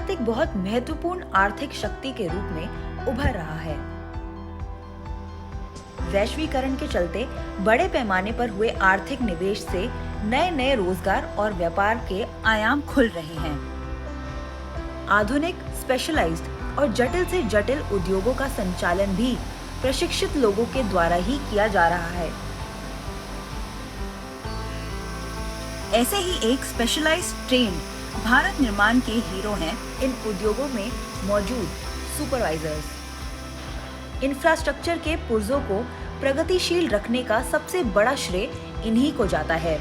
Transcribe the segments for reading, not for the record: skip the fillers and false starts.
भारत एक बहुत महत्वपूर्ण आर्थिक शक्ति के रूप में उभर रहा है। वैश्वीकरण के चलते बड़े पैमाने पर हुए आर्थिक निवेश से नए नए रोजगार और व्यापार के आयाम खुल रहे हैं। आधुनिक, स्पेशलाइज्ड और जटिल से जटिल उद्योगों का संचालन भी प्रशिक्षित लोगों के द्वारा ही किया जा रहा है। ऐसे ही एक स्पेशलाइज्ड ट्रेंड भारत निर्माण के हीरो हैं इन उद्योगों में मौजूद सुपरवाइजर्स। इंफ्रास्ट्रक्चर के पुर्जों को प्रगतिशील रखने का सबसे बड़ा श्रेय इन्हीं को जाता है।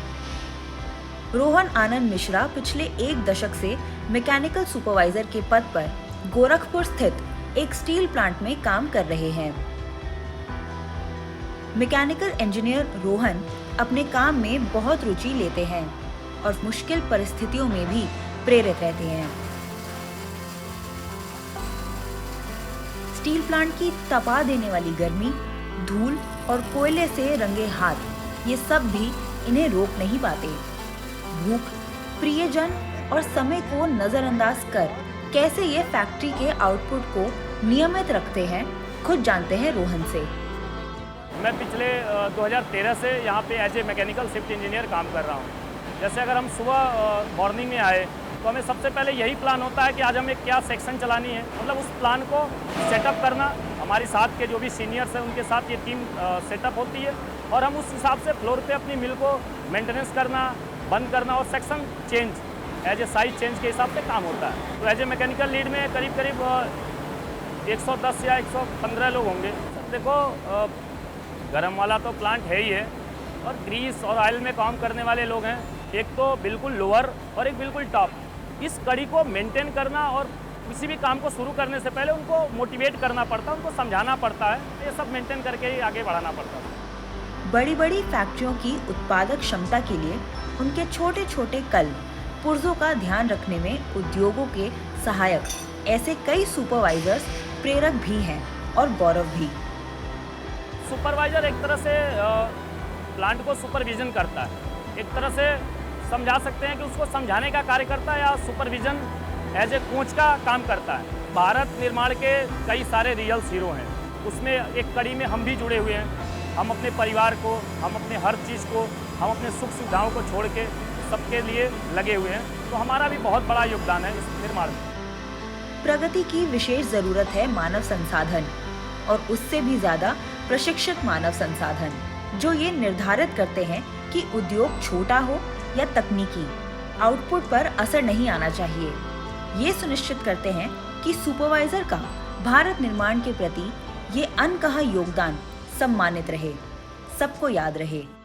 रोहन आनंद मिश्रा पिछले एक दशक से मैकेनिकल सुपरवाइजर के पद पर गोरखपुर स्थित एक स्टील प्लांट में काम कर रहे हैं। मैकेनिकल इंजीनियर रोहन अपने काम में बहुत रुचि लेते हैं और मुश्किल परिस्थितियों में भी प्रेरित रहते हैं। स्टील प्लांट की तपा देने वाली गर्मी, धूल और कोयले से रंगे हाथ, ये सब भी इन्हें रोक नहीं पाते। भूख, प्रियजन और समय को नजरअंदाज कर कैसे ये फैक्ट्री के आउटपुट को नियमित रखते हैं, खुद जानते हैं रोहन से। मैं पिछले 2013 से यहाँ पे as a mechanical shift engineer काम कर रहा हूँ। जैसे अगर हम सुबह मॉर्निंग में आए तो हमें सबसे पहले यही प्लान होता है कि आज हमें क्या सेक्शन चलानी है, मतलब उस प्लान को सेटअप करना। हमारे साथ के जो भी सीनियर्स हैं उनके साथ ये टीम सेटअप होती है और हम उस हिसाब से फ्लोर पे अपनी मिल को मेंटेनेंस करना, बंद करना और section change as a size change के हिसाब से काम होता है। तो एज ए मैकेनिकल लीड में करीब करीब 110 या 115 लोग होंगे। देखो, गरम वाला तो प्लांट है ही है और ग्रीस और ऑयल में काम करने वाले लोग हैं, एक तो बिल्कुल लोअर और एक बिल्कुल टॉप। इस कड़ी को मेंटेन करना और किसी भी काम को शुरू करने से पहले उनको मोटिवेट करना पड़ता है, उनको समझाना पड़ता है, ये सब मेंटेन करके ही आगे बढ़ाना पड़ता है। बड़ी बड़ी फैक्ट्रियों की उत्पादक क्षमता के लिए उनके छोटे छोटे कल पुर्जों का ध्यान रखने में उद्योगों के सहायक ऐसे कई सुपरवाइजर्स प्रेरक भी हैं और गौरव भी। सुपरवाइजर एक तरह से प्लांट को सुपरविजन करता है, एक तरह से समझा सकते हैं कि उसको समझाने का कार्य करता है या सुपरविजन एज ए कोच का काम करता है। भारत निर्माण के कई सारे रियल हीरो हैं, उसमें एक कड़ी में हम भी जुड़े हुए हैं। हम अपने परिवार को, हम अपने हर चीज़ को, हम अपने सुख सुविधाओं को छोड़ के सबके लिए लगे हुए हैं, तो हमारा भी बहुत बड़ा योगदान है इस निर्माण में। प्रगति की विशेष जरूरत है मानव संसाधन और उससे भी ज्यादा प्रशिक्षित मानव संसाधन, जो ये निर्धारित करते हैं कि उद्योग छोटा हो या तकनीकी, आउटपुट पर असर नहीं आना चाहिए। ये सुनिश्चित करते हैं कि सुपरवाइजर का भारत निर्माण के प्रति ये अनकहा योगदान सम्मानित रहे, सबको याद रहे।